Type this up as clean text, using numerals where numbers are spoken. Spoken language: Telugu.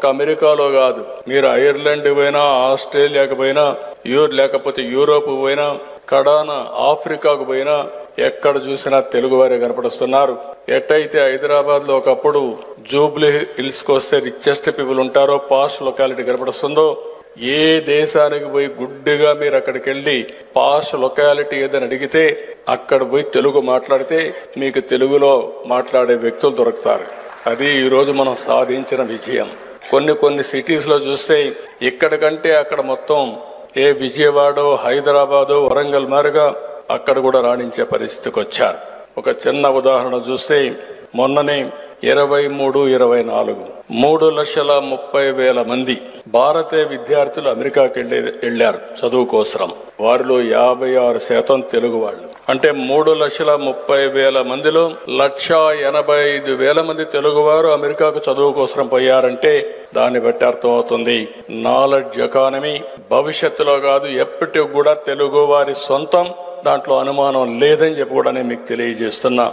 ఒక్క అమెరికాలో కాదు, మీరు ఐర్లాండ్ పోయినా, ఆస్ట్రేలియాకు పోయినా, లేకపోతే యూరోప్ పోయినా, కడాన ఆఫ్రికాకు పోయినా, ఎక్కడ చూసినా తెలుగు వారే కనపడుస్తున్నారు. ఎట్టయితే హైదరాబాద్ లో ఒకప్పుడు జూబ్లీ హిల్స్ కు వస్తే రిచెస్ట్ పీపుల్ ఉంటారో, పాష్ లొకాలిటీ కనపడుస్తుందో, ఏ దేశానికి పోయి గుడ్డిగా మీరు అక్కడికి వెళ్ళి పాష్ లొకాలిటీ ఏదని అడిగితే అక్కడ పోయి తెలుగు మాట్లాడితే మీకు తెలుగులో మాట్లాడే వ్యక్తులు దొరుకుతారు. అది ఈరోజు మనం సాధించిన విజయం. కొన్ని సిటీస్ లో చూస్తే ఇక్కడ కంటే అక్కడ మొత్తం విజయవాడ, హైదరాబాదు, వరంగల్ మారుగా అక్కడ కూడా రాణించే పరిస్థితికి వచ్చారు. ఒక చిన్న ఉదాహరణ చూస్తే మొన్ననే 23-24 3,30,000 మంది భారతీయ విద్యార్థులు అమెరికాకి వెళ్లారు చదువు కోసం. వారిలో 56% తెలుగు వాళ్ళు. అంటే 3,30,000 మందిలో 1,85,000 మంది తెలుగువారు అమెరికాకు చదువు కోసం పోయారంటే దాన్ని బట్టి అర్థం అవుతుంది, నాలెడ్జ్ ఎకానమీ భవిష్యత్తులో కాదు ఎప్పటికి కూడా తెలుగు వారి సొంతం, దాంట్లో అనుమానం లేదని చెప్పి కూడా నేను మీకు తెలియజేస్తున్నా.